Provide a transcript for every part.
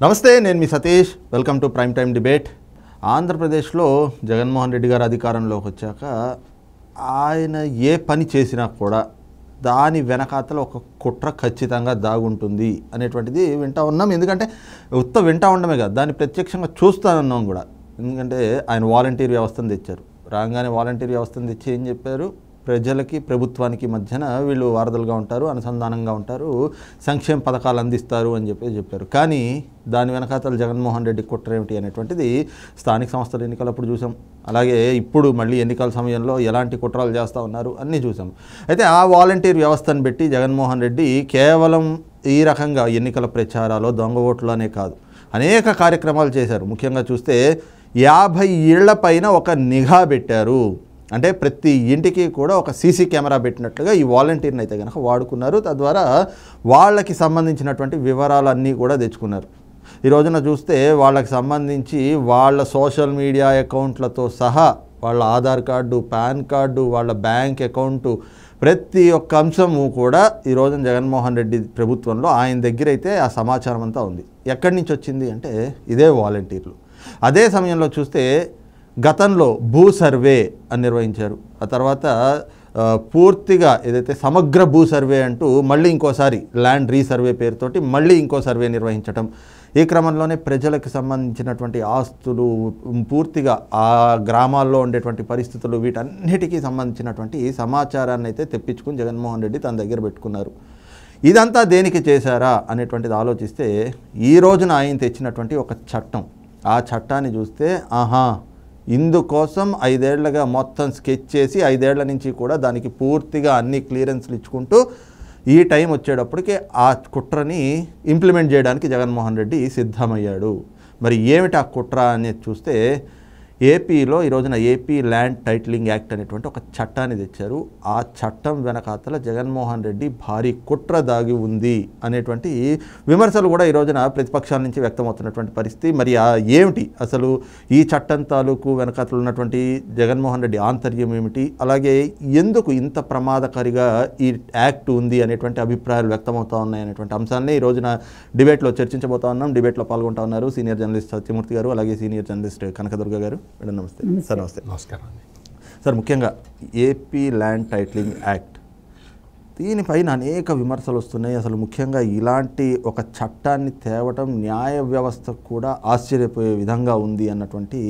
నమస్తే, నేను మీ Satish. Welcome to prime time debate. ఆంధ్రప్రదేశ్లో జగన్మోహన్ రెడ్డి గారు అధికారంలోకి వచ్చాక ఆయన ఏ పని చేసినా కూడా దాని వెనకాతల ఒక కుట్ర ఖచ్చితంగా దాగుంటుంది అనేటువంటిది వింటా ఉన్నాం. ఎందుకంటే వింటా ఉండమే కాదు, దాన్ని ప్రత్యక్షంగా చూస్తూ ఉన్నాం కూడా. ఎందుకంటే ఆయన వాలంటీర్ వ్యవస్థను తెచ్చారు. రాగానే వాలంటీర్ వ్యవస్థను తెచ్చి ఏం చెప్పారు? ప్రజలకి ప్రభుత్వానికి మధ్యన వీళ్ళు వారధులుగా ఉంటారు, అనుసంధానంగా ఉంటారు, సంక్షేమ పథకాలు అందిస్తారు అని చెప్పారు. కానీ దాని వెనకాతల జగన్మోహన్ రెడ్డి కుట్ర ఏమిటి అనేటువంటిది స్థానిక సంస్థల ఎన్నికలప్పుడు చూసాం. అలాగే ఇప్పుడు మళ్ళీ ఎన్నికల సమయంలో ఎలాంటి కుట్రలు చేస్తూ ఉన్నారు అన్నీ చూసాం. అయితే ఆ వాలంటీర్ వ్యవస్థను పెట్టి జగన్మోహన్ రెడ్డి కేవలం ఈ రకంగా ఎన్నికల ప్రచారాలు, దొంగ ఓట్లనే కాదు, అనేక కార్యక్రమాలు చేశారు. ముఖ్యంగా చూస్తే 50 ఇళ్ల పైన ఒక నిఘా పెట్టారు. అంటే ప్రతి ఇంటికి కూడా ఒక సీసీ కెమెరా పెట్టినట్లుగా ఈ వాలంటీర్ని అయితే కనుక వాడుకున్నారు. తద్వారా వాళ్ళకి సంబంధించినటువంటి వివరాలన్నీ కూడా తెచ్చుకున్నారు. ఈ రోజున చూస్తే వాళ్ళకి సంబంధించి వాళ్ళ సోషల్ మీడియా అకౌంట్లతో సహా వాళ్ళ ఆధార్ కార్డు, పాన్ కార్డు, వాళ్ళ బ్యాంక్ అకౌంటు, ప్రతి ఒక్క అంశము కూడా ఈ రోజున జగన్మోహన్ రెడ్డి ప్రభుత్వంలో ఆయన దగ్గర అయితే ఆ సమాచారం అంతా ఉంది. ఎక్కడి నుంచి వచ్చింది అంటే ఇదే వాలంటీర్లు. అదే సమయంలో చూస్తే గతంలో భూ సర్వే అని నిర్వహించారు. ఆ తర్వాత పూర్తిగా ఏదైతే సమగ్ర భూ సర్వే అంటూ మళ్ళీ ఇంకోసారి ల్యాండ్ రీసర్వే పేరుతోటి మళ్ళీ ఇంకో సర్వే నిర్వహించడం. ఈ క్రమంలోనే ప్రజలకు సంబంధించినటువంటి ఆస్తులు, పూర్తిగా ఆ గ్రామాల్లో ఉండేటువంటి పరిస్థితులు, వీటన్నిటికీ సంబంధించినటువంటి సమాచారాన్ని అయితే తెప్పించుకుని జగన్మోహన్ రెడ్డి తన దగ్గర పెట్టుకున్నారు. ఇదంతా దేనికి చేశారా అనేటువంటిది ఆలోచిస్తే ఈ రోజున ఆయన తెచ్చినటువంటి ఒక చట్టం, ఆ చట్టాన్ని చూస్తే ఇందుకోసం 5 ఏళ్లుగా మొత్తం స్కెచ్ చేసి 5 ఏళ్ల నుంచి కూడా దానికి పూర్తిగా అన్ని క్లియరెన్స్లు ఇచ్చుకుంటూ ఈ టైం వచ్చేటప్పటికి ఆ కుట్రని ఇంప్లిమెంట్ చేయడానికి జగన్మోహన్ రెడ్డి సిద్ధమయ్యాడు. మరి ఏమిటి ఆ కుట్ర అనేది చూస్తే ఏపీలో ఈ రోజున ఏపీ ల్యాండ్ టైటిలింగ్ యాక్ట్ అనేటువంటి ఒక చట్టాన్ని తెచ్చారు. ఆ చట్టం వెనకాతల జగన్మోహన్ రెడ్డి భారీ కుట్ర దాగి ఉంది అనేటువంటి విమర్శలు కూడా ఈ రోజున ప్రతిపక్షాల నుంచి వ్యక్తమవుతున్నటువంటి పరిస్థితి. మరి ఏమిటి అసలు ఈ చట్టం తాలూకు వెనకాతలు ఉన్నటువంటి జగన్మోహన్ రెడ్డి ఆంతర్యం ఏమిటి, అలాగే ఎందుకు ఇంత ప్రమాదకారిగా ఈ యాక్ట్ ఉంది అనేటువంటి అభిప్రాయాలు వ్యక్తమవుతూ ఉన్నాయి అనేటువంటి అంశాన్ని ఈ రోజున డిబేట్లో చర్చించబోతా ఉన్నాం. డిబేట్లో పాల్గొంటూ ఉన్నారు సీనియర్ జర్నలిస్ట్ సత్యమూర్తి గారు, అలాగే సీనియర్ జర్నలిస్ట్ కనకదుర్గ గారు. మేడం నమస్తే. సార్ నమస్తే. నమస్కారం అండి. సార్, ముఖ్యంగా ఏపీ ల్యాండ్ టైటిలింగ్ యాక్ట్, దీనిపైన అనేక విమర్శలు వస్తున్నాయి. అసలు ముఖ్యంగా ఇలాంటి ఒక చట్టాన్ని తేవటం న్యాయ వ్యవస్థకు కూడా ఆశ్చర్యపోయే విధంగా ఉంది అన్నటువంటి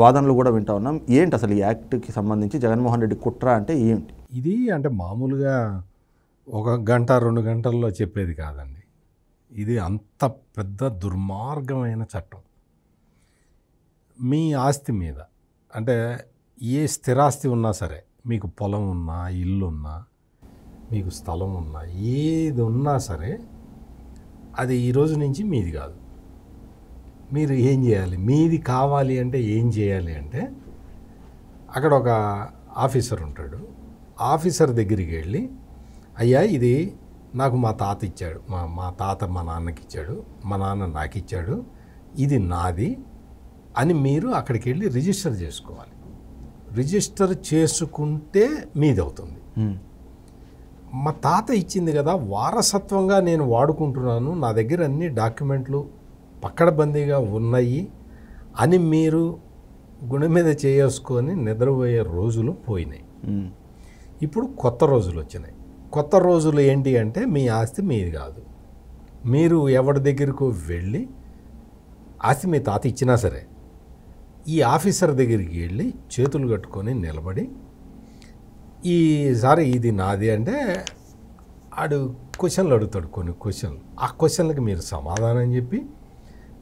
వాదనలు కూడా వింటా ఉన్నాం. ఏంటి అసలు ఈ యాక్ట్కి సంబంధించి జగన్మోహన్ రెడ్డి కుట్ర అంటే ఏంటి? ఇది అంటే మామూలుగా 1 గంట 2 గంటల్లో చెప్పేది కాదండి. ఇది అంత పెద్ద దుర్మార్గమైన చట్టం. మీ ఆస్తి మీద, అంటే ఏ స్థిరాస్తి ఉన్నా సరే, మీకు పొలం ఉన్నా, ఇల్లు ఉన్నా, మీకు స్థలం ఉన్నా, ఏది ఉన్నా సరే అది ఈ రోజు నుంచి మీది కాదు. మీరు ఏం చేయాలి, మీది కావాలి అంటే ఏం చేయాలి అంటే అక్కడ ఒక ఆఫీసర్ ఉంటాడు. ఆఫీసర్ దగ్గరికి వెళ్ళి, అయ్యా ఇది నాకు మా తాత ఇచ్చాడు, మా తాత మా నాన్నకి ఇచ్చాడు, మా నాన్న నాకు ఇచ్చాడు, ఇది నాది అని మీరు అక్కడికి వెళ్ళి రిజిస్టర్ చేసుకోవాలి. రిజిస్టర్ చేసుకుంటే మీది అవుతుంది. మా తాత ఇచ్చింది కదా, వారసత్వంగా నేను వాడుకుంటున్నాను, నా దగ్గర అన్ని డాక్యుమెంట్లు పక్కడబందీగా ఉన్నాయి అని మీరు గుండె మీద చేసుకొని నిద్రపోయే రోజులు పోయినాయి. ఇప్పుడు కొత్త రోజులు వచ్చినాయి. కొత్త రోజులు ఏంటి అంటే మీ ఆస్తి మీది కాదు. మీరు ఎవరి దగ్గరకు వెళ్ళి, ఆస్తి మీ తాత ఇచ్చినా సరే, ఈ ఆఫీసర్ దగ్గరికి వెళ్ళి చేతులు కట్టుకొని నిలబడి, ఈసారి ఇది నాది అంటే ఆడు క్వశ్చన్లు అడుగుతాడు, కొన్ని క్వశ్చన్లు. ఆ క్వశ్చన్లకి మీరు సమాధానం చెప్పి,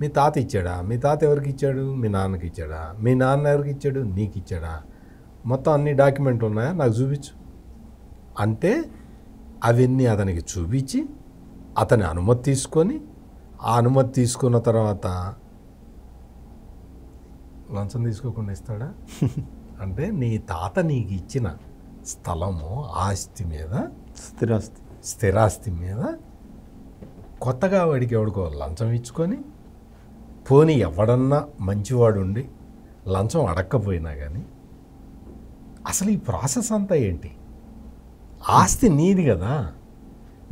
మీ తాత ఇచ్చాడా, మీ తాత ఎవరికి ఇచ్చాడు, మీ నాన్నకి ఇచ్చాడా, మీ నాన్న ఎవరికి ఇచ్చాడు, నీకు ఇచ్చాడా, మొత్తం అన్ని డాక్యుమెంట్లు ఉన్నాయా, నాకు చూపించు అంటే అవన్నీ అతనికి చూపించి అతని అనుమతి తీసుకొని, ఆ అనుమతి తీసుకున్న తర్వాత లంచం తీసుకోకుండా ఇస్తాడా అంటే నీ తాత నీకు ఇచ్చిన స్థలము, ఆస్తి మీద, స్థిరాస్తి మీద కొత్తగా వాడికి ఎవడికో లంచం ఇచ్చుకొని, పోనీ ఎవడన్నా మంచివాడు ఉండి లంచం అడక్కపోయినా కానీ, అసలు ఈ ప్రాసెస్ అంతా ఏంటి? ఆస్తి నీది కదా,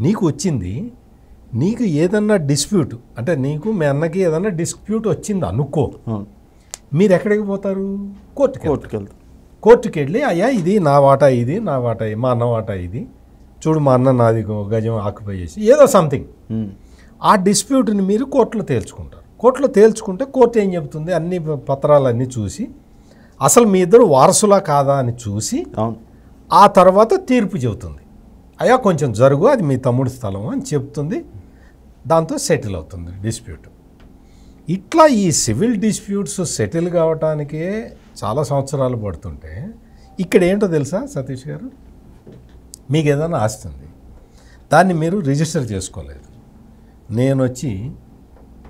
నీకు వచ్చింది, నీకు ఏదన్నా డిస్ప్యూట్ అంటే నీకు మీ అన్నకి ఏదన్నా డిస్ప్యూట్ వచ్చింది అనుకో, మీరు ఎక్కడికి పోతారు? కోర్టుకి వెళ్తారు. కోర్టుకి వెళ్ళి అయ్యా ఇది నా వాటా, ఇది నా వాటా, మా అన్న వాటా ఇది, చూడు మా అన్న నాది గజం ఆక్యుపై చేసి ఏదో సంథింగ్, ఆ డిస్ప్యూట్ని మీరు కోర్టులో తేల్చుకుంటారు. కోర్టులో తేల్చుకుంటే కోర్టు ఏం చెబుతుంది, అన్ని పత్రాలన్నీ చూసి అసలు మీ ఇద్దరు వారసులా కాదా అని చూసి ఆ తర్వాత తీర్పు చెబుతుంది. అయ్యా కొంచెం జరుగు, అది మీ తమ్ముడి స్థలం అని చెప్తుంది. దాంతో సెటిల్ అవుతుంది డిస్ప్యూట్. ఇట్లా ఈ సివిల్ డిస్ప్యూట్స్ సెటిల్ కావటానికే చాలా సంవత్సరాలు పడుతుంటే ఇక్కడ ఏంటో తెలుసా సతీష్ గారు, మీకు ఏదైనా ఆస్తి ఉంది, దాన్ని మీరు రిజిస్టర్ చేసుకోలేదు. నేను వచ్చి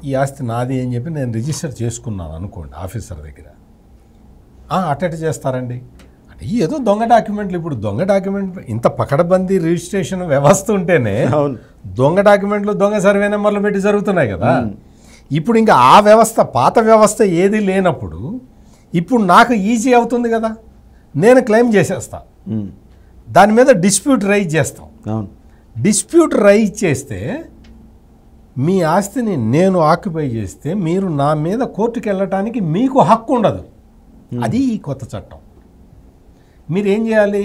ఈ ఆస్తి నాది అని చెప్పి నేను రిజిస్టర్ చేసుకున్నాను అనుకోండి ఆఫీసర్ దగ్గర, అట్టటి చేస్తారండి అంటే ఏదో దొంగ డాక్యుమెంట్లు. ఇప్పుడు దొంగ డాక్యుమెంట్ ఇంత పకడ్బందీ రిజిస్ట్రేషన్ వ్యవస్థ ఉంటేనే దొంగ డాక్యుమెంట్లు దొంగ సర్వే నెంబర్లు పెట్టి జరుగుతున్నాయి కదా. ఇప్పుడు ఇంకా ఆ వ్యవస్థ, పాత వ్యవస్థ ఏది లేనప్పుడు ఇప్పుడు నాకు ఈజీ అవుతుంది కదా, నేను క్లెయిమ్ చేసేస్తా, దాని మీద డిస్ప్యూట్ రైజ్ చేస్తాం. డిస్ప్యూట్ రైజ్ చేస్తే మీ ఆస్తిని నేను ఆక్యుపై చేస్తే మీరు నా మీద కోర్టుకు వెళ్ళటానికి మీకు హక్కు ఉండదు. అది ఈ కొత్త చట్టం. మీరు ఏం చేయాలి,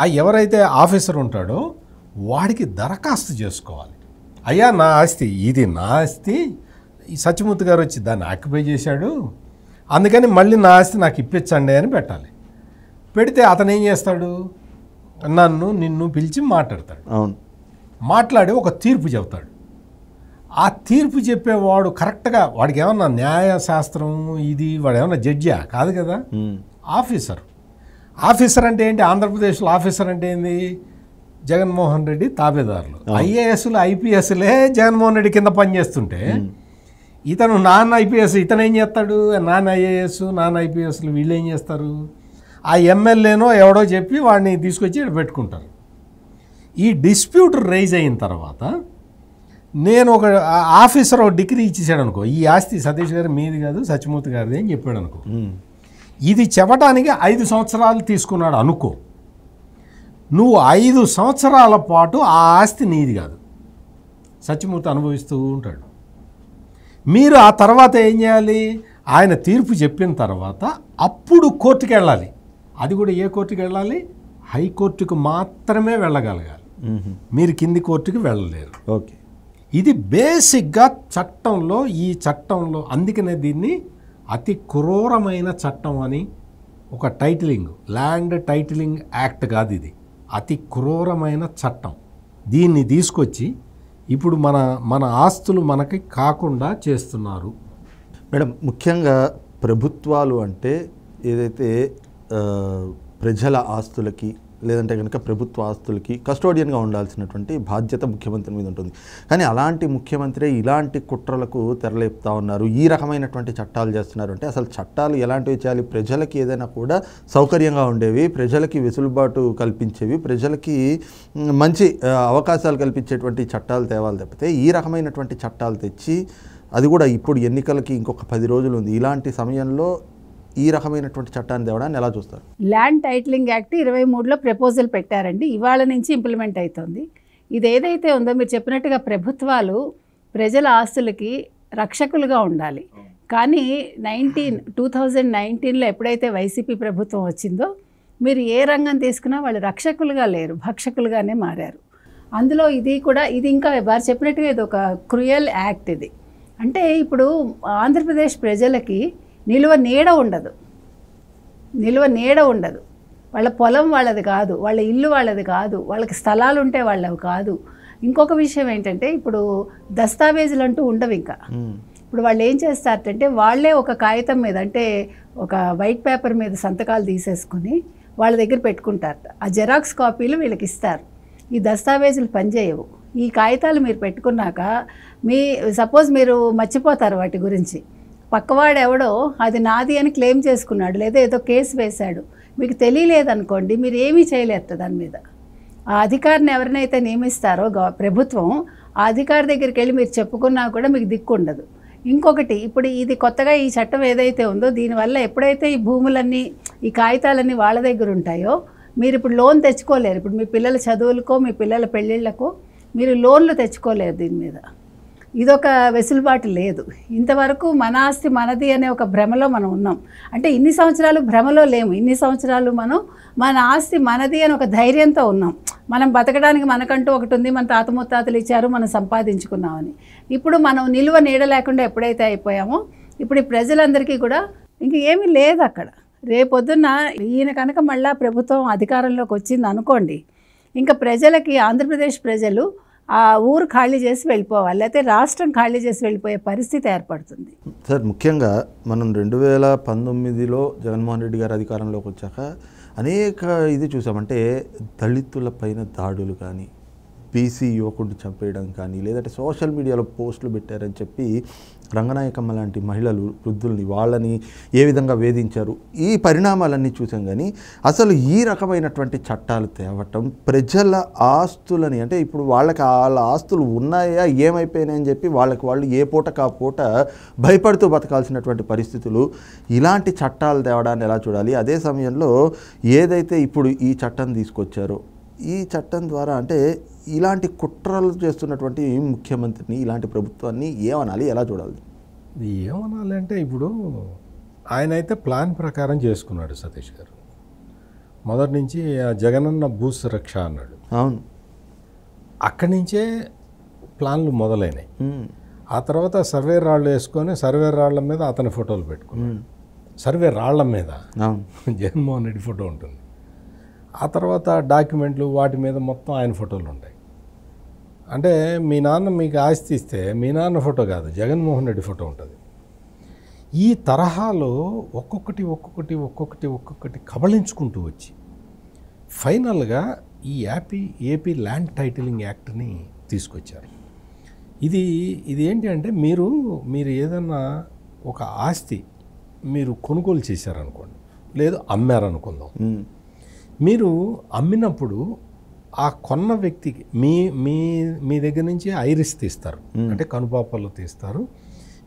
ఆ ఎవరైతే ఆఫీసర్ ఉంటాడో వాడికి దరఖాస్తు చేసుకోవాలి. అయ్యా నా ఆస్తి ఇది, నా ఆస్తి, ఈ సత్యమూర్తి గారు వచ్చి దాన్ని ఆక్యుపై చేశాడు, అందుకని మళ్ళీ నా ఆస్తి నాకు ఇప్పించండి అని పెట్టాలి. పెడితే అతను ఏం చేస్తాడు, నిన్ను పిలిచి మాట్లాడతాడు. మాట్లాడి ఒక తీర్పు చెబుతాడు. ఆ తీర్పు చెప్పేవాడు కరెక్ట్గా, వాడికి ఏమన్నా న్యాయశాస్త్రం ఇది, వాడు ఏమన్నా జడ్జా కాదు కదా, ఆఫీసర్. ఆఫీసర్ అంటే ఏంటి, ఆంధ్రప్రదేశ్లో ఆఫీసర్ అంటే ఏంది, జగన్మోహన్ రెడ్డి తాబేదారులు. ఐఏఎస్లు ఐపీఎస్లే జగన్మోహన్ రెడ్డి కింద పనిచేస్తుంటే ఇతను నాన్ ఐపీఎస్, ఇతను ఏం చేస్తాడు, నాన్ ఐఏఎస్ నాన్ ఐపీఎస్లు వీళ్ళు ఏం చేస్తారు, ఆ ఎమ్మెల్యేనో ఎవడో చెప్పి వాడిని తీసుకొచ్చి ఇక్కడ పెట్టుకుంటారు. ఈ డిస్ప్యూట్ రైజ్ అయిన తర్వాత నేను ఒక ఆఫీసర్ ఒక డిగ్రీ ఇచ్చేసాడు అనుకో, ఈ ఆస్తి సతీష్ గారు మీది కాదు సత్యమూర్తి గారిది అని చెప్పాడు అనుకో, ఇది చెప్పడానికి 5 సంవత్సరాలు తీసుకున్నాడు అనుకో, నువ్వు 5 సంవత్సరాల పాటు ఆ ఆస్తి నీది కాదు, సత్యమూర్తి అనుభవిస్తూ ఉంటాడు. మీరు ఆ తర్వాత ఏం చేయాలి, ఆయన తీర్పు చెప్పిన తర్వాత అప్పుడు కోర్టుకు వెళ్ళాలి. అది కూడా ఏ కోర్టుకు వెళ్ళాలి, హైకోర్టుకు మాత్రమే వెళ్ళగలగాలి, మీరు కింది కోర్టుకు వెళ్ళలేరు. ఓకే, ఇది బేసిక్గా చట్టంలో, ఈ చట్టంలో అందుకనే దీన్ని అతి క్రూరమైన చట్టం అని ఒక టైటిలింగ్, ల్యాండ్ టైటిలింగ్ యాక్ట్ కాదు ఇది, అతి క్రూరమైన చట్టం. దీన్ని తీసుకొచ్చి ఇప్పుడు మన ఆస్తులు మనకి కాకుండా చేస్తున్నారు. మేడం, ముఖ్యంగా ప్రభుత్వాలు అంటే ఏదైతే ప్రజల ఆస్తులకి లేదంటే కనుక ప్రభుత్వ ఆస్తులకి కస్టోడియన్గా ఉండాల్సినటువంటి బాధ్యత ముఖ్యమంత్రి మీద ఉంటుంది. కానీ అలాంటి ముఖ్యమంత్రి ఇలాంటి కుట్రలకు తెరలేపుతా ఉన్నారు, ఈ రకమైనటువంటి చట్టాలు చేస్తున్నారు. అంటే అసలు చట్టాలు ఎలాంటివి చేయాలి, ప్రజలకి ఏదైనా కూడా సౌకర్యంగా ఉండేవి, ప్రజలకి వెసులుబాటు కల్పించేవి, ప్రజలకి మంచి అవకాశాలు కల్పించేటువంటి చట్టాలు తేవాలి తప్పితే ఈ రకమైనటువంటి చట్టాలు తెచ్చి, అది కూడా ఇప్పుడు ఎన్నికలకి ఇంకొక 10 రోజులు ఉంది, ఇలాంటి సమయంలో ఈ రకమైనటువంటి చట్టాన్ని తేవడాన్ని ఎలా చూస్తారు? ల్యాండ్ టైటిలింగ్ యాక్ట్ 23లో ప్రపోజల్ పెట్టారండి, ఇవాళ నుంచి ఇంప్లిమెంట్ అవుతుంది. ఇది ఏదైతే ఉందో మీరు చెప్పినట్టుగా ప్రభుత్వాలు ప్రజల ఆస్తులకి రక్షకులుగా ఉండాలి. కానీ 2019లో ఎప్పుడైతే వైసీపీ ప్రభుత్వం వచ్చిందో మీరు ఏ రంగం తీసుకున్నా వాళ్ళు రక్షకులుగా లేరు, భక్షకులుగానే మారారు. అందులో ఇది కూడా, ఇది ఇంకా వారు చెప్పినట్టుగా ఇది ఒక క్రూయల్ యాక్ట్. ఇది అంటే ఇప్పుడు ఆంధ్రప్రదేశ్ ప్రజలకి నిలువ నీడ ఉండదు. వాళ్ళ పొలం వాళ్ళది కాదు, వాళ్ళ ఇల్లు వాళ్ళది కాదు, వాళ్ళకి స్థలాలు ఉంటే వాళ్ళవి కాదు. ఇంకొక విషయం ఏంటంటే ఇప్పుడు దస్తావేజులు అంటూ ఉండవు. ఇంకా ఇప్పుడు వాళ్ళు ఏం చేస్తారంటే వాళ్ళే ఒక కాగితం మీద, అంటే ఒక వైట్ పేపర్ మీద సంతకాలు తీసేసుకుని వాళ్ళ దగ్గర పెట్టుకుంటారట. ఆ జెరాక్స్ కాపీలు వీళ్ళకి ఇస్తారు. ఈ దస్తావేజులు పనిచేయవు. ఈ కాగితాలు మీరు పెట్టుకున్నాక సపోజ్ మీరు మర్చిపోతారు వాటి గురించి, పక్కవాడు ఎవడో అది నాది అని క్లెయిమ్ చేసుకున్నాడు, లేదా ఏదో కేసు వేశాడు, మీకు తెలియలేదనుకోండి, మీరు ఏమీ చేయలేరు దాని మీద. ఆ అధికారిని ఎవరినైతే నియమిస్తారో ప్రభుత్వం, ఆ అధికారి దగ్గరికి వెళ్ళి మీరు చెప్పుకున్నా కూడా మీకు దిక్కు ఉండదు. ఇంకొకటి, ఇప్పుడు ఇది కొత్తగా ఈ చట్టం ఏదైతే ఉందో దీనివల్ల ఎప్పుడైతే ఈ భూములన్నీ, ఈ కాగితాలన్నీ వాళ్ళ దగ్గర ఉంటాయో, మీరు ఇప్పుడు లోన్ తెచ్చుకోలేరు. ఇప్పుడు మీ పిల్లల చదువులకో మీ పిల్లల పెళ్ళిళ్ళకో మీరు లోన్లు తెచ్చుకోలేరు దీని మీద. ఇదొక వెసులుబాటు లేదు. ఇంతవరకు మన ఆస్తి మనది అనే ఒక భ్రమలో మనం ఉన్నాం. అంటే ఇన్ని సంవత్సరాలు భ్రమలో లేము. ఇన్ని సంవత్సరాలు మనం మన ఆస్తి మనది అని ఒక ధైర్యంతో ఉన్నాం. మనం బతకడానికి మనకంటూ ఒకటి ఉంది, మన తాత ముత్తాతలు ఇచ్చారు, మనం సంపాదించుకున్నామని. ఇప్పుడు మనం నిలువ నీడ లేకుండా ఎప్పుడైతే అయిపోయామో, ఇప్పుడు ఈ ప్రజలందరికీ కూడా ఇంక ఏమీ లేదు అక్కడ. రేపొద్దున్న ఈయన కనుక మళ్ళా ప్రభుత్వం అధికారంలోకి వచ్చింది అనుకోండి, ఇంకా ప్రజలకి, ఆంధ్రప్రదేశ్ ప్రజలు ఆ ఊరు ఖాళీ చేసి వెళ్ళిపోవాలి, లేకపోతే రాష్ట్రం ఖాళీ చేసి వెళ్ళిపోయే పరిస్థితి ఏర్పడుతుంది. సార్, ముఖ్యంగా మనం 2019లో జగన్మోహన్ రెడ్డి గారు అధికారంలోకి వచ్చాక అనేక ఇది చూసామంటే దళితుల పైన దాడులు కానీ, బీసీ యువకుడిని చంపేయడం కానీ, లేదంటే సోషల్ మీడియాలో పోస్టులు పెట్టారని చెప్పి రంగనాయకమ్మ లాంటి మహిళలు, వృద్ధుల్ని, వాళ్ళని ఏ విధంగా వేధించారు, ఈ పరిణామాలన్నీ చూసాం. కానీ అసలు ఈ రకమైనటువంటి చట్టాలు తేవటం ప్రజల ఆస్తులని, అంటే ఇప్పుడు వాళ్ళకి వాళ్ళ ఆస్తులు ఉన్నాయా ఏమైపోయినాయని చెప్పి వాళ్ళకి వాళ్ళు ఏ పూటకు ఆ పూట భయపడుతూ బతకాల్సినటువంటి పరిస్థితులు, ఇలాంటి చట్టాలు తేవడాన్ని ఎలా చూడాలి? అదే సమయంలో ఏదైతే ఇప్పుడు ఈ చట్టం తీసుకొచ్చారో, ఈ చట్టం ద్వారా అంటే ఇలాంటి కుట్రలు చేస్తున్నటువంటి ముఖ్యమంత్రిని, ఇలాంటి ప్రభుత్వాన్ని ఏమనాలి, ఎలా చూడాలి? ఏమనాలి అంటే, ఇప్పుడు ఆయన అయితే ప్లాన్ ప్రకారం చేసుకున్నాడు సతీష్ గారు. మొదటి నుంచి జగనన్న భూ సురక్ష అన్నాడు. అవును, అక్కడి నుంచే ప్లాన్లు మొదలైనాయి. ఆ తర్వాత సర్వే రాళ్ళు వేసుకొని సర్వే రాళ్ల మీద అతని ఫోటోలు పెట్టుకున్నాడు. సర్వే రాళ్ల మీద జగన్మోహన్ రెడ్డి ఫోటో ఉంటుంది. ఆ తర్వాత డాక్యుమెంట్లు వాటి మీద మొత్తం ఆయన ఫోటోలు ఉంటాయి. అంటే మీ నాన్న మీకు ఆస్తి ఇస్తే మీ నాన్న ఫోటో కాదు, జగన్మోహన్ రెడ్డి ఫోటో ఉంటుంది. ఈ తరహాలో ఒక్కొక్కటి కబళించుకుంటూ వచ్చి ఫైనల్గా ఈ ఏపీ ల్యాండ్ టైటిలింగ్ యాక్ట్ని తీసుకొచ్చారు. ఇది ఏంటి అంటే, మీరు ఏదన్నా ఒక ఆస్తి మీరు కొనుగోలు చేశారనుకోండి, లేదు అమ్మారనుకుందాం. మీరు అమ్మినప్పుడు ఆ కొన్న వ్యక్తికి మీ దగ్గర నుంచి ఐరిస్ తీస్తారు, అంటే కనుపాపలు తీస్తారు,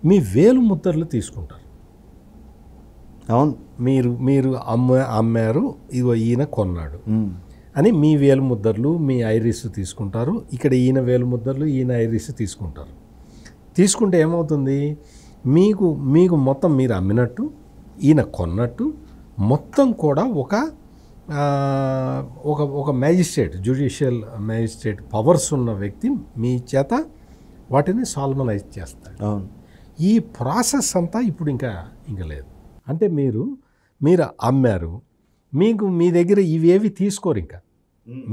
మీ వేలు ముద్రలు తీసుకుంటారు. అవును, మీరు అమ్మారు, ఇగో ఈయన కొన్నాడు అని మీ వేలు ముద్రలు, మీ ఐరిస్ తీసుకుంటారు. ఇక్కడ ఈయన వేలు ముద్రలు, ఈయన ఐరిస్ తీసుకుంటారు. తీసుకుంటే ఏమవుతుంది, మీకు మొత్తం మీరు అమ్మినట్టు, ఈయన కొన్నట్టు మొత్తం కూడా ఒక మ్యాజిస్ట్రేట్, జ్యుడిషియల్ మ్యాజిస్ట్రేట్ పవర్స్ ఉన్న వ్యక్తి మీ చేత వాటిని సాల్మనైజ్ చేస్తాడు. అవును, ఈ ప్రాసెస్ అంతా ఇప్పుడు ఇంకా లేదు. అంటే మీరు అమ్మారు, మీ దగ్గర ఇవేవి తీసుకోరు, ఇంకా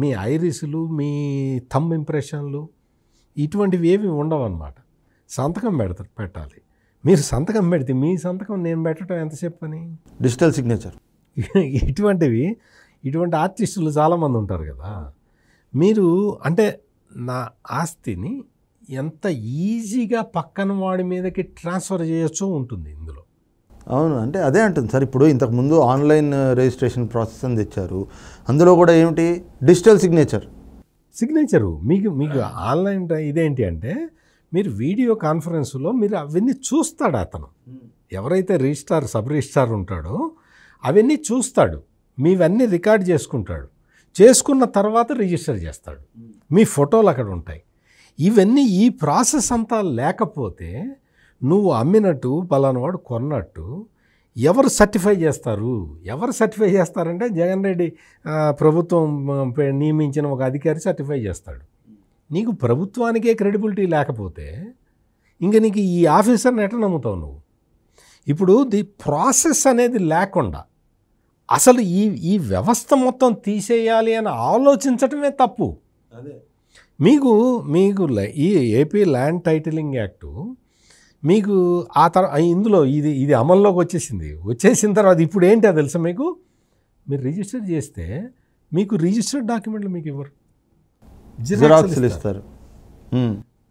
మీ ఐరిస్లు, మీ థంబ్ ఇంప్రెషన్లు, ఇటువంటివి ఏవి ఉండవు అన్నమాట. సంతకం పెట్టాలి. మీరు సంతకం పెడితే మీ సంతకం నేను పెట్టడం ఎంతసేపు పని? Digital signature. ఇటువంటి ఆర్టిస్టులు చాలామంది ఉంటారు కదా. మీరు అంటే నా ఆస్తిని ఎంత ఈజీగా పక్కన వాడి మీదకి ట్రాన్స్ఫర్ చేయొచ్చో ఉంటుంది ఇందులో. అవును, అంటే అదే అంటుంది సార్. ఇప్పుడు ఇంతకుముందు ఆన్లైన్ రిజిస్ట్రేషన్ ప్రాసెస్ అని తెచ్చారు, అందులో కూడా ఏమిటి డిజిటల్ సిగ్నేచరు. మీకు ఆన్లైన్ ఇదేంటి అంటే, మీరు వీడియో కాన్ఫరెన్స్లో మీరు అవన్నీ చూస్తాడు అతను, ఎవరైతే రిజిస్ట్రార్, సబ్ రిజిస్ట్రార్ ఉంటాడో అవన్నీ చూస్తాడు, మీవన్నీ రికార్డ్ చేసుకుంటాడు. చేసుకున్న తర్వాత రిజిస్టర్ చేస్తాడు, మీ ఫోటోలు అక్కడ ఉంటాయి. ఇవన్నీ ఈ ప్రాసెస్ అంతా లేకపోతే నువ్వు అమ్మినట్టు, పలానావాడు కొన్నట్టు ఎవరు సర్టిఫై చేస్తారంటే జగన్ రెడ్డి ప్రభుత్వం నియమించిన ఒక అధికారి సర్టిఫై చేస్తాడు. నీకు ప్రభుత్వానికే క్రెడిబిలిటీ లేకపోతే ఇంక నీకు ఈ ఆఫీసర్ని ఎట్లా నమ్ముతావు నువ్వు? ఇప్పుడు ప్రాసెస్ అనేది లేకుండా అసలు ఈ వ్యవస్థ మొత్తం తీసేయాలి అని ఆలోచించటమే తప్పు. మీకు ఈ ఏపీ ల్యాండ్ టైటిలింగ్ యాక్టు మీకు ఇందులో ఇది అమల్లోకి వచ్చేసిన తర్వాత ఇప్పుడు ఏంటో తెలుసా, మీరు రిజిస్టర్ చేస్తే మీకు రిజిస్టర్డ్ డాక్యుమెంట్లు మీకు ఇవ్వరు, జిరాక్స్లు ఇస్తారు.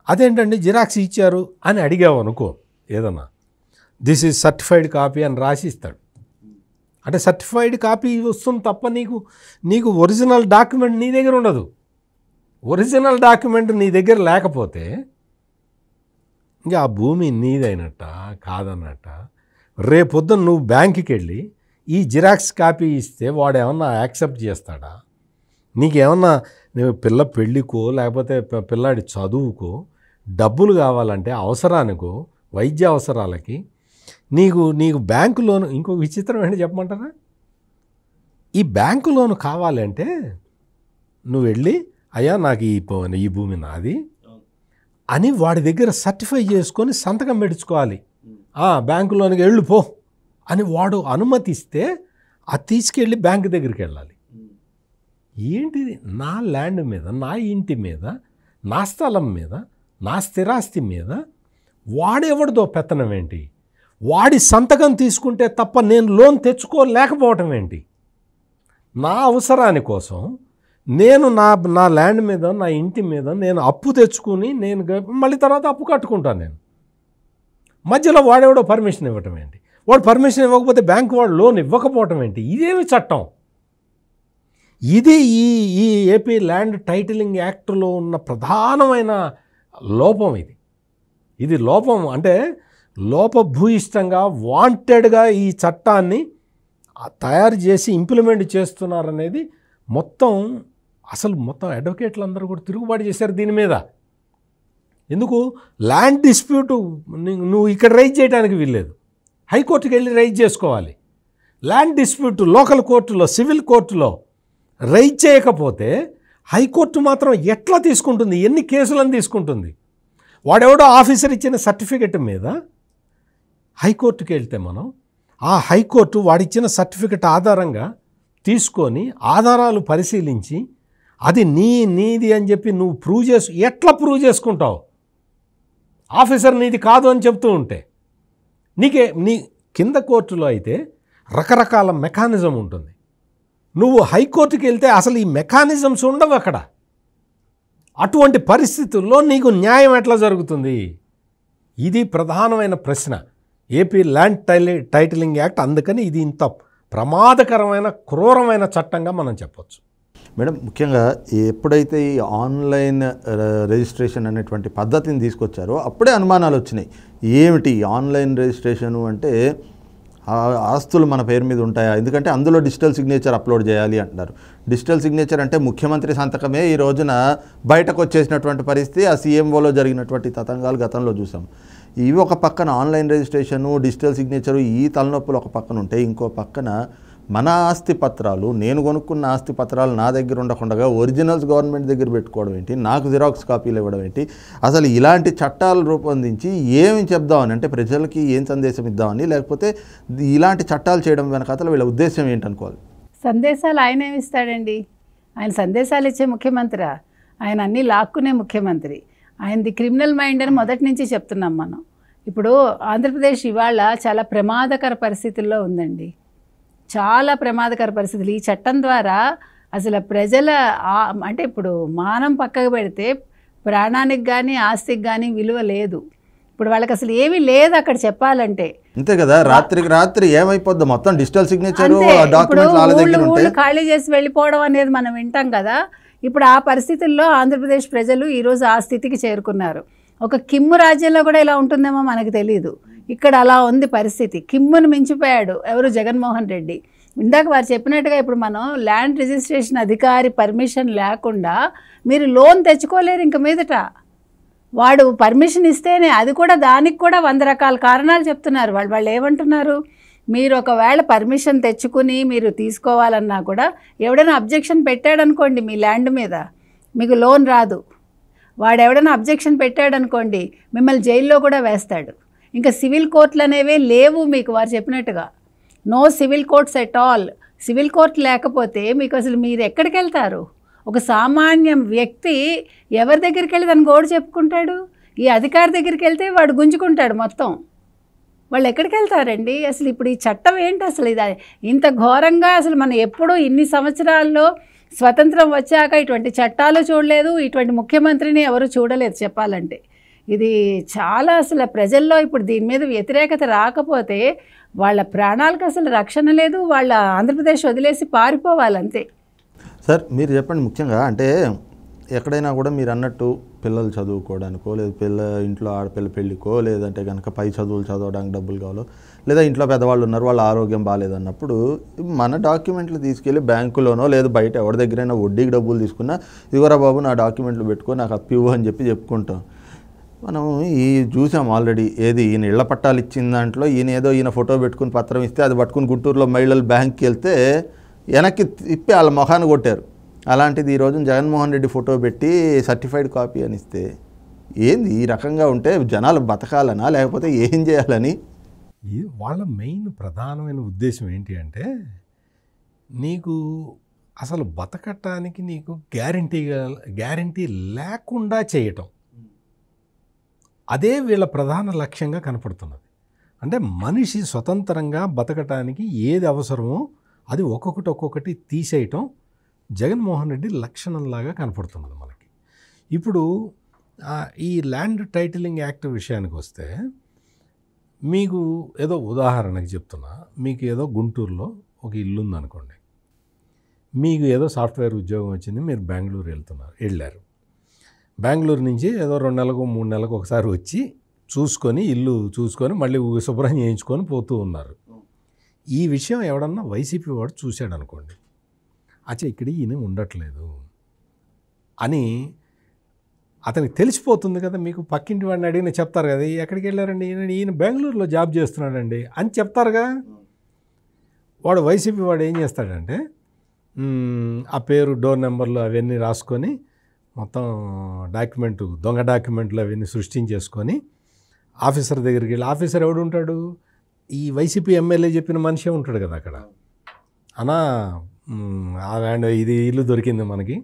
అదేంటండి జిరాక్స్ ఇచ్చారు అని అడిగావు అనుకో, ఏదన్నా దిస్ ఈజ్ సర్టిఫైడ్ కాపీ అని రాసి ఇస్తాడు. అంటే సర్టిఫైడ్ కాపీ వస్తుంది తప్ప నీకు ఒరిజినల్ డాక్యుమెంట్ నీ దగ్గర ఉండదు. ఒరిజినల్ డాక్యుమెంట్ నీ దగ్గర లేకపోతే ఇంకా ఆ భూమి నీదైనట్ట కాదన్నట్ట. రేపొద్దున నువ్వు బ్యాంకుకి వెళ్ళి ఈ జిరాక్స్ కాపీ ఇస్తే వాడు ఏమన్నా యాక్సెప్ట్ చేస్తాడా? నీకేమన్నా నువ్వు పిల్ల పెళ్ళికో లేకపోతే పిల్లాడి చదువుకో డబ్బులు కావాలంటే అవసరానికో వైద్య అవసరాలకి నీకు బ్యాంకు లోను, ఇంకో విచిత్రం ఏంటి చెప్పమంటారా, ఈ బ్యాంకు లోను కావాలంటే నువ్వు వెళ్ళి అయ్యా నాకు ఈ భూమి నాది అని వాడి దగ్గర సర్టిఫై చేసుకొని సంతకం పెట్టించుకోవాలి. బ్యాంకు లోనికి వెళ్ళు పో అని వాడు అనుమతిస్తే అది తీసుకెళ్ళి బ్యాంకు దగ్గరికి వెళ్ళాలి. ఏంటిది, నా ల్యాండ్ మీద, నా ఇంటి మీద, నా స్థలం మీద, నా స్థిరాస్తి మీద వాడెవడిదో పెత్తనం ఏంటి? వాడి సంతకం తీసుకుంటే తప్ప నేను లోన్ తెచ్చుకోలేకపోవటం ఏంటి? నా అవసరాని కోసం నేను నా ల్యాండ్ మీద, నా ఇంటి మీద నేను అప్పు తెచ్చుకుని నేను మళ్ళీ తర్వాత అప్పు కట్టుకుంటాను. నేను మధ్యలో వాడెవడో పర్మిషన్ ఇవ్వటం ఏంటి? వాడు పర్మిషన్ ఇవ్వకపోతే బ్యాంకు వాడు లోన్ ఇవ్వకపోవటం ఏంటి? ఇదేమి చట్టం? ఇది ఈ ఏపీ ల్యాండ్ టైటిలింగ్ యాక్ట్లో ఉన్న ప్రధానమైన లోపం. ఇది లోపం అంటే లోపభూయిష్టంగా వాంటెడ్గా ఈ చట్టాన్ని తయారు చేసి ఇంప్లిమెంట్ చేస్తున్నారనేది మొత్తం అడ్వకేట్లు అందరూ కూడా తిరుగుబాటు చేశారు దీని మీద. ఎందుకు? ల్యాండ్ డిస్ప్యూటు నువ్వు ఇక్కడ రైజ్ చేయడానికి వీల్లేదు, హైకోర్టుకి వెళ్ళి రైజ్ చేసుకోవాలి. ల్యాండ్ డిస్ప్యూట్ లోకల్ కోర్టులో, సివిల్ కోర్టులో రైజ్ చేయకపోతే హైకోర్టు మాత్రం ఎట్లా తీసుకుంటుంది? ఎన్ని కేసులను తీసుకుంటుంది? వాడెవడో ఆఫీసర్ ఇచ్చిన సర్టిఫికెట్ మీద హైకోర్టుకి వెళ్తే మనం ఆ హైకోర్టు వాడిచ్చిన సర్టిఫికెట్ ఆధారంగా తీసుకొని ఆధారాలు పరిశీలించి అది నీది అని చెప్పి నువ్వు ఎట్లా ప్రూవ్ చేసుకుంటావు? ఆఫీసర్ నీది కాదు అని చెప్తూ ఉంటే నీ కింద కోర్టులో అయితే రకరకాల మెకానిజం ఉంటుంది. నువ్వు హైకోర్టుకి వెళ్తే అసలు ఈ మెకానిజమ్స్ ఉండవు అక్కడ. అటువంటి పరిస్థితుల్లో నీకు న్యాయం ఎట్లా జరుగుతుంది? ఇది ప్రధానమైన ప్రశ్న. ఏపీ ల్యాండ్ టైటిలింగ్ యాక్ట్ అందుకని ఇది ఇంత ప్రమాదకరమైన క్రూరమైన చట్టంగా మనం చెప్పొచ్చు. మేడం, ముఖ్యంగా ఎప్పుడైతే ఈ ఆన్లైన్ రిజిస్ట్రేషన్ అనేటువంటి పద్ధతిని తీసుకొచ్చారో అప్పుడే అనుమానాలు వచ్చినాయి. ఏమిటి ఆన్లైన్ రిజిస్ట్రేషను అంటే ఆస్తులు మన పేరు మీద ఉంటాయా? ఎందుకంటే అందులో డిజిటల్ సిగ్నేచర్ అప్లోడ్ చేయాలి అంటున్నారు. డిజిటల్ సిగ్నేచర్ అంటే ముఖ్యమంత్రి సంతకమే ఈ రోజున బయటకు వచ్చేసినటువంటి పరిస్థితి. ఆ సీఎంఓలో జరిగినటువంటి తతంగాలు గతంలో చూసాం. ఇవి ఒక పక్కన ఆన్లైన్ రిజిస్ట్రేషను, డిజిటల్ సిగ్నేచరు, ఈ తలనొప్పులు ఒక పక్కన ఉంటే, ఇంకో పక్కన మన ఆస్తి పత్రాలు, నేను కొనుక్కున్న ఆస్తి పత్రాలు నా దగ్గర ఉండకుండా ఒరిజినల్స్ గవర్నమెంట్ దగ్గర పెట్టుకోవడం ఏంటి, నాకు జిరాక్స్ కాపీలు ఇవ్వడం ఏంటి? అసలు ఇలాంటి చట్టాలు రూపొందించి ఏమి చెప్దామని, అంటే ప్రజలకి ఏం సందేశం ఇద్దామని, లేకపోతే ఇలాంటి చట్టాలు చేయడం వెనకాతల వీళ్ళ ఉద్దేశం ఏంటనుకోవాలి? సందేశాలు ఆయన ఏమిస్తాడండి? ఆయన సందేశాలు ఇచ్చే ముఖ్యమంత్రి, ఆయన అన్నీ లాక్కునే ముఖ్యమంత్రి. ఆయనది క్రిమినల్ మైండ్ అని మొదటి నుంచి చెప్తున్నాం మనం. ఇప్పుడు ఆంధ్రప్రదేశ్ ఇవాళ చాలా ప్రమాదకర పరిస్థితుల్లో ఉందండి, చాలా ప్రమాదకర పరిస్థితులు. ఈ చట్టం ద్వారా అసలు ప్రజల అంటే ఇప్పుడు మానం పక్కకు పెడితే ప్రాణానికి కానీ ఆస్తికి కానీ విలువ లేదు. ఇప్పుడు వాళ్ళకి అసలు ఏమీ లేదు అక్కడ చెప్పాలంటే. అంతే కదా, రాత్రికి రాత్రి ఏమైపోద్ది మొత్తం డిజిటల్ సిగ్నేచర్ డాక్యుమెంట్స్ ఖాళీ చేసి వెళ్ళిపోవడం అనేది మనం వింటాం కదా. ఇప్పుడు ఆ పరిస్థితుల్లో ఆంధ్రప్రదేశ్ ప్రజలు ఈరోజు ఆ స్థితికి చేరుకున్నారు. ఒక కిమ్ము రాజ్యంలో కూడా ఇలా ఉంటుందేమో మనకు తెలియదు. ఇక్కడ అలా ఉంది పరిస్థితి. కిమ్మును మించిపోయాడు ఎవరు? జగన్మోహన్ రెడ్డి. ఇందాక వారు చెప్పినట్టుగా ఇప్పుడు మనం ల్యాండ్ రిజిస్ట్రేషన్ అధికారి పర్మిషన్ లేకుండా మీరు లోన్ తెచ్చుకోలేరు ఇంక మీదట. వాడు పర్మిషన్ ఇస్తేనే, అది కూడా దానికి కూడా 100 రకాల కారణాలు చెప్తున్నారు వాళ్ళు ఏమంటున్నారు? మీరు ఒకవేళ పర్మిషన్ తెచ్చుకుని మీరు తీసుకోవాలన్నా కూడా ఎవడైనా అబ్జెక్షన్ పెట్టాడనుకోండి మీ ల్యాండ్ మీద, మీకు లోన్ రాదు. వాడు ఎవడైనా అబ్జెక్షన్ పెట్టాడనుకోండి మిమ్మల్ని జైల్లో కూడా వేస్తాడు. ఇంకా సివిల్ కోర్టులు అనేవే లేవు మీకు. వారు చెప్పినట్టుగా no civil courts at all. Civil court లేకపోతే మీకు అసలు మీరు ఎక్కడికి వెళ్తారు? ఒక సామాన్య వ్యక్తి ఎవరి దగ్గరికి వెళ్ళి తను గోడు చెప్పుకుంటాడు? ఈ అధికారి దగ్గరికి వెళ్తే వాడు గుంజుకుంటాడు మొత్తం. వాళ్ళు ఎక్కడికి వెళ్తారండి? అసలు ఇప్పుడు ఈ చట్టం ఏంటి అసలు? ఇది ఇంత ఘోరంగా అసలు మనం ఎప్పుడూ ఇన్ని సంవత్సరాల్లో స్వతంత్రం వచ్చాక ఇటువంటి చట్టాలు చూడలేదు, ఇటువంటి ముఖ్యమంత్రిని ఎవరు చూడలేదు చెప్పాలంటే. ఇది చాలా అసలు ప్రజల్లో ఇప్పుడు దీని మీద వ్యతిరేకత రాకపోతే వాళ్ళ ప్రాణాలకు అసలు రక్షణ లేదు. వాళ్ళ ఆంధ్రప్రదేశ్ వదిలేసి పారిపోవాలంతే. సార్ మీరు చెప్పండి, ముఖ్యంగా అంటే ఎక్కడైనా కూడా మీరు అన్నట్టు పిల్లలు చదువుకోవడానికో, లేదా ఇంట్లో ఆడపిల్ల పెళ్ళికో, లేదంటే కనుక పై చదువులు చదవడానికి డబ్బులు కావాలో, లేదా ఇంట్లో పెద్దవాళ్ళు ఉన్నారు వాళ్ళ ఆరోగ్యం బాగాలేదన్నప్పుడు మన డాక్యుమెంట్లు తీసుకెళ్ళి బ్యాంకులోనో లేదా బయట ఎవరి దగ్గరైనా వడ్డీకి డబ్బులు తీసుకున్నా, ఇదిగోరా బాబు నా డాక్యుమెంట్లు పెట్టుకో నాకు అప్పివ్వు అని చెప్పుకుంటాం. మనం చూసాం ఆల్రెడీ. ఏది ఈయన ఇళ్ల పట్టాలు ఇచ్చిన దాంట్లో ఈయన ఫోటో పెట్టుకుని పత్రం ఇస్తే అది పట్టుకుని గుంటూరులో మహిళలు బ్యాంక్కి వెళ్తే వెనక్కి తిప్పి వాళ్ళ మొహాన్ని కొట్టారు. అలాంటిది ఈరోజు జగన్మోహన్ రెడ్డి ఫోటో పెట్టి సర్టిఫైడ్ కాపీ అని ఇస్తే ఏంది? ఈ రకంగా ఉంటే జనాలు బతకాలనా లేకపోతే ఏం చేయాలని? వాళ్ళ మెయిన్ ప్రధానమైన ఉద్దేశం ఏంటి అంటే, నీకు అసలు బతకటానికి నీకు గ్యారంటీ లేకుండా చేయటం, అదే వీళ్ళ ప్రధాన లక్ష్యంగా కనపడుతున్నది. అంటే మనిషి స్వతంత్రంగా బతకటానికి ఏది అవసరమో అది ఒక్కొక్కటి తీసేయటం జగన్మోహన్ రెడ్డి లక్షణంలాగా కనపడుతున్నది మనకి. ఇప్పుడు ఈ ల్యాండ్ టైటిలింగ్ యాక్ట్ విషయానికి వస్తే, మీకు ఏదో ఉదాహరణకి చెప్తున్నా, మీకు ఏదో గుంటూరులో ఒక ఇల్లు ఉందనుకోండి, మీకు ఏదో సాఫ్ట్వేర్ ఉద్యోగం వచ్చింది, మీరు బెంగళూరు వెళ్ళారు. బెంగళూరు నుంచి ఏదో 2 నెలలకు 3 నెలలకు ఒకసారి వచ్చి చూసుకొని ఇల్లు చూసుకొని మళ్ళీ శుభ్రం చేయించుకొని పోతూ ఉన్నారు. ఈ విషయం ఎవడన్నా వైసీపీ వాడు చూశాడు అనుకోండి, అచ్చా ఇక్కడ ఈయన ఉండట్లేదు అని అతనికి తెలిసిపోతుంది కదా. మీకు పక్కింటి వాడిని అడిగిన చెప్తారు కదా, ఎక్కడికి వెళ్ళారండి ఈయన బెంగళూరులో జాబ్ చేస్తున్నాడండి అని చెప్తారుగా. వాడు వైసీపీ వాడు ఏం చేస్తాడంటే ఆ పేరు, డోర్ నెంబర్లు అవన్నీ రాసుకొని మొత్తం దొంగ డాక్యుమెంట్లు అవన్నీ సృష్టించేసుకొని ఆఫీసర్ దగ్గరికి వెళ్ళి, ఆఫీసర్ ఎవడు ఉంటాడు? ఈ వైసీపీ ఎమ్మెల్యే చెప్పిన మనిషే ఉంటాడు కదా అక్కడ. అనా ఇది ఇల్లు దొరికింది మనకి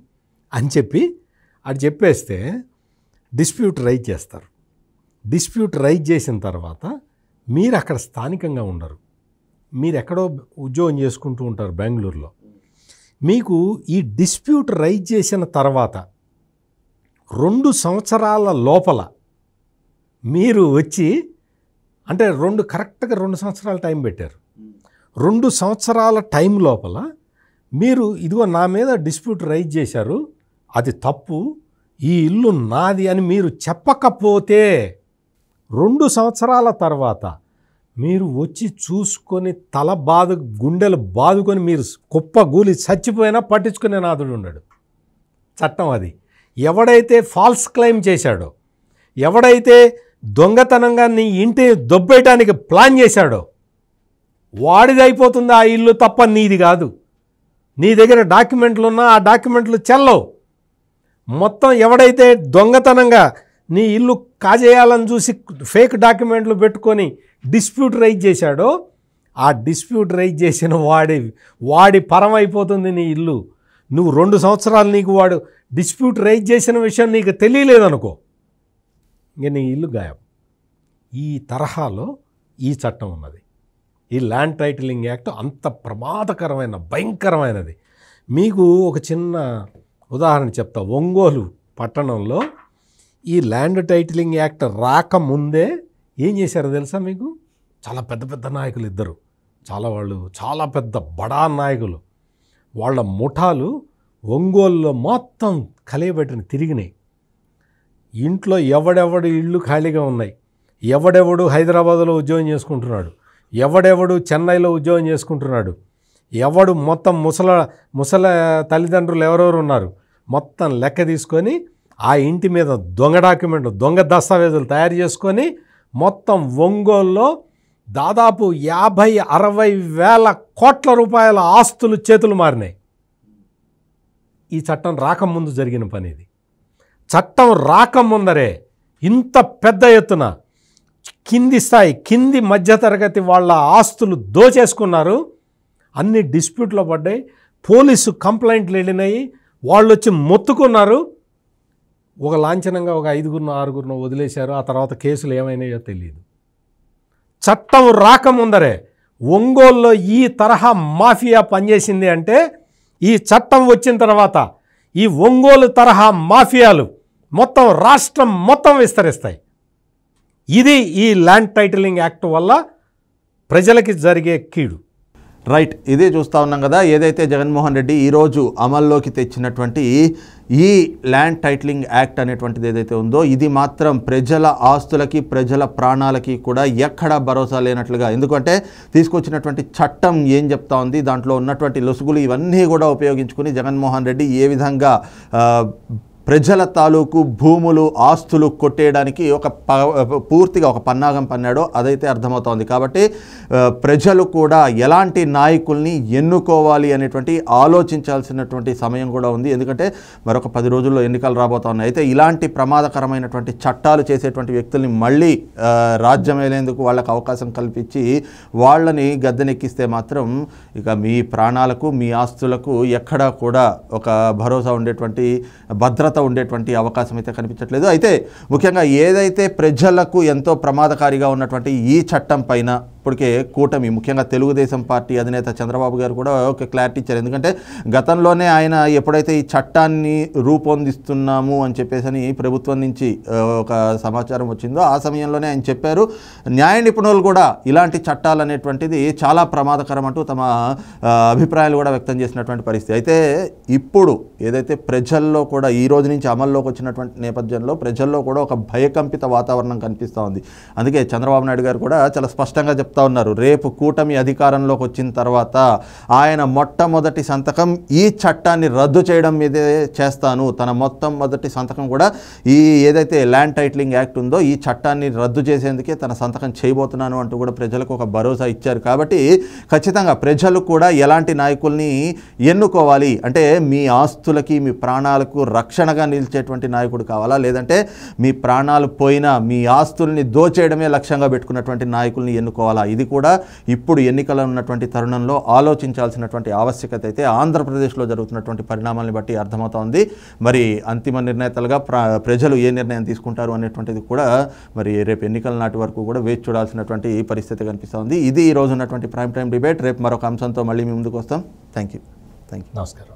అని చెప్పి అది చెప్పేస్తే డిస్ప్యూట్ రైజ్ చేస్తారు. డిస్ప్యూట్ రైజ్ చేసిన తర్వాత మీరు అక్కడ స్థానికంగా ఉండరు, మీరు ఎక్కడో ఉద్యోగం చేసుకుంటూ ఉంటారు బెంగళూరులో. మీకు ఈ డిస్ప్యూట్ రైజ్ చేసిన తర్వాత 2 సంవత్సరాల లోపల మీరు వచ్చి, అంటే కరెక్ట్గా 2 సంవత్సరాల టైం పెట్టారు. 2 సంవత్సరాల టైం లోపల మీరు ఇదిగో నా మీద డిస్ప్యూట్ రైజ్ చేశారు, అది తప్పు, ఈ ఇల్లు నాది అని మీరు చెప్పకపోతే 2 సంవత్సరాల తర్వాత మీరు వచ్చి చూసుకొని గుండెలు బాదుకొని మీరు కుప్పగూలి చచ్చిపోయినా పట్టించుకునే నాదుడు ఉండడు. చట్టం అది. ఎవడైతే ఫాల్స్ క్లెయిమ్ చేశాడో, ఎవడైతే దొంగతనంగా నీ ఇంటి దొబ్బేయటానికి ప్లాన్ చేశాడో వాడిది అయిపోతుంది ఆ ఇల్లు తప్ప నీది కాదు. నీ దగ్గర డాక్యుమెంట్లు ఉన్నా ఆ డాక్యుమెంట్లు చెల్లవు. మొత్తం ఎవడైతే దొంగతనంగా నీ ఇల్లు కాజేయాలని చూసి ఫేక్ డాక్యుమెంట్లు పెట్టుకొని డిస్ప్యూట్ రైజ్ చేశాడో ఆ డిస్ప్యూట్ రైజ్ చేసిన వాడి పరం అయిపోతుంది నీ ఇల్లు. నువ్వు 2 సంవత్సరాలు నీకు వాడు డిస్ప్యూట్ రైజ్ చేసిన విషయం నీకు తెలియలేదనుకో, ఇంక నీ ఇల్లు గాయం. ఈ తరహాలో ఈ చట్టం ఉన్నది. ఈ ల్యాండ్ టైటిలింగ్ యాక్ట్ అంత ప్రమాదకరమైన భయంకరమైనది. మీకు ఒక చిన్న ఉదాహరణ చెప్తా. ఒంగోలు పట్టణంలో ఈ ల్యాండ్ టైటిలింగ్ యాక్ట్ రాకముందే ఏం చేశారో తెలుసా మీకు? చాలా పెద్ద పెద్ద నాయకులు ఇద్దరు, చాలా పెద్ద బడా నాయకులు, వాళ్ళ ముఠాలు ఒంగోలులో మొత్తం కలియబెట్టిన తిరిగినాయి. ఇంట్లో ఎవడెవడు ఇళ్ళు ఖాళీగా ఉన్నాయి, ఎవడెవడు హైదరాబాదులో ఉద్యోగం చేసుకుంటున్నాడు, ఎవడెవడు చెన్నైలో ఉద్యోగం చేసుకుంటున్నాడు, ఎవడు మొత్తం ముసల తల్లిదండ్రులు ఎవరెవరు ఉన్నారు మొత్తం లెక్క తీసుకొని ఆ ఇంటి మీద దొంగ దస్తావేజులు తయారు చేసుకొని మొత్తం ఒంగోలులో దాదాపు 50-60 వేల కోట్ల రూపాయల ఆస్తులు చేతులు మారినాయి. ఈ చట్టం రాకముందు జరిగిన పని ఇది. చట్టం రాకముందరే ఇంత పెద్ద ఎత్తున కింది మధ్యతరగతి వాళ్ళ ఆస్తులు దోచేసుకున్నారు. అన్ని డిస్ప్యూట్లో పడ్డాయి, పోలీసు కంప్లైంట్లు వెళ్ళినాయి, వాళ్ళు వచ్చి మొత్తుకున్నారు. ఒక లాంఛనంగా ఒక 5-6 వదిలేశారు. ఆ తర్వాత కేసులు ఏమైనాయో తెలియదు. చట్టం రాకముందరే ఒంగోలులో ఈ తరహా మాఫియా పనిచేసింది అంటే ఈ చట్టం వచ్చిన తర్వాత ఈ ఒంగోలు తరహా మాఫియాలు మొత్తం రాష్ట్రం మొత్తం విస్తరిస్తాయి. ఇది ఈ ల్యాండ్ టైటిలింగ్ యాక్ట్ వల్ల ప్రజలకి జరిగే కీడు. రైట్, ఇదే చూస్తూ ఉన్నాం కదా, ఏదైతే జగన్మోహన్ రెడ్డి ఈరోజు అమల్లోకి తెచ్చినటువంటి ఈ ల్యాండ్ టైటిలింగ్ యాక్ట్ అనేటువంటిది ఏదైతే ఉందో, ఇది మాత్రం ప్రజల ఆస్తులకి ప్రజల ప్రాణాలకి కూడా ఎక్కడా భరోసా లేనట్లుగా. ఎందుకంటే తీసుకొచ్చినటువంటి చట్టం ఏం చెప్తా ఉంది, దాంట్లో ఉన్నటువంటి లొసుగులు ఇవన్నీ కూడా ఉపయోగించుకుని జగన్మోహన్ రెడ్డి ఏ విధంగా ప్రజల తాలూకు భూములు ఆస్తులు కొట్టేయడానికి పూర్తిగా ఒక పన్నాగం పన్నాడో అదైతే అర్థమవుతోంది. కాబట్టి ప్రజలు కూడా ఎలాంటి నాయకుల్ని ఎన్నుకోవాలి అనేటువంటి ఆలోచించాల్సినటువంటి సమయం కూడా ఉంది. ఎందుకంటే మరొక 10 రోజుల్లో ఎన్నికలు రాబోతా ఉన్నాయి. అయితే ఇలాంటి ప్రమాదకరమైనటువంటి చట్టాలు చేసేటువంటి వ్యక్తుల్ని మళ్ళీ రాజ్యం వేలేందుకు వాళ్ళకు అవకాశం కల్పించి వాళ్ళని గద్దెనెక్కిస్తే మాత్రం ఇక మీ ప్రాణాలకు మీ ఆస్తులకు ఎక్కడా కూడా ఒక భరోసా ఉండేటువంటి భద్రత ఉండేటువంటి అవకాశం అయితే కనిపించట్లేదు. అయితే ముఖ్యంగా ఏదైతే ప్రజలకు ఎంతో ప్రమాదకారిగా ఉన్నటువంటి ఈ చట్టం పైన ఇప్పటికే కూటమి, ముఖ్యంగా తెలుగుదేశం పార్టీ అధినేత చంద్రబాబు గారు కూడా ఒక క్లారిటీ ఇచ్చారు. ఎందుకంటే గతంలోనే ఆయన ఎప్పుడైతే ఈ చట్టాన్ని రూపొందిస్తున్నాము అని చెప్పేసి ప్రభుత్వం నుంచి ఒక సమాచారం వచ్చిందో ఆ సమయంలోనే ఆయన చెప్పారు. న్యాయ నిపుణులు కూడా ఇలాంటి చట్టాలు అనేటువంటిది చాలా ప్రమాదకరం అంటూ తమ అభిప్రాయాలు కూడా వ్యక్తం చేసినటువంటి పరిస్థితి. అయితే ఇప్పుడు ఏదైతే ప్రజల్లో కూడా ఈ రోజు నుంచి అమల్లోకి వచ్చినటువంటి నేపథ్యంలో ప్రజల్లో కూడా ఒక భయకంపిత వాతావరణం కనిపిస్తూ ఉంది. అందుకే చంద్రబాబు నాయుడు గారు కూడా చాలా స్పష్టంగా చెప్తా ఉన్నారు, రేపు కూటమి అధికారంలోకి వచ్చిన తర్వాత ఆయన మొట్టమొదటి సంతకం ఈ చట్టాన్ని రద్దు చేయడం మీదే చేస్తాను. తన మొట్టమొదటి సంతకం కూడా ఈ ఏదైతే ల్యాండ్ టైటిలింగ్ యాక్ట్ ఉందో ఈ చట్టాన్ని రద్దు చేసేందుకే తన సంతకం చేయబోతున్నాను అంటూ కూడా ప్రజలకు ఒక భరోసా ఇచ్చారు. కాబట్టి ఖచ్చితంగా ప్రజలు కూడా ఎలాంటి నాయకుల్ని ఎన్నుకోవాలి అంటే మీ ఆస్తులకి మీ ప్రాణాలకు రక్షణగా నిలిచేటువంటి నాయకుడు కావాలా, లేదంటే మీ ప్రాణాలు పోయినా మీ ఆస్తుల్ని దోచేయడమే లక్ష్యంగా పెట్టుకున్నటువంటి నాయకుల్ని ఎన్నుకోవాలా, ఇది కూడా ఇప్పుడు ఎన్నికల్లో ఉన్నటువంటి తరుణంలో ఆలోచించాల్సినటువంటి ఆవశ్యకత అయితే ఆంధ్రప్రదేశ్లో జరుగుతున్నటువంటి పరిణామాలను బట్టి అర్థమవుతోంది. మరి అంతిమ నిర్ణేతలుగా ప్రజలు ఏ నిర్ణయం తీసుకుంటారు అనేటువంటిది కూడా మరి రేపు ఎన్నికల నాటి వరకు కూడా వేచి చూడాల్సినటువంటి పరిస్థితి కనిపిస్తోంది. ఇది ఈ రోజు ఉన్నటువంటి ప్రైమ్ టైం డిబేట్. రేపు మరొక అంశంతో మళ్ళీ మీ ముందుకు వస్తాం. Thank you. నమస్కారం.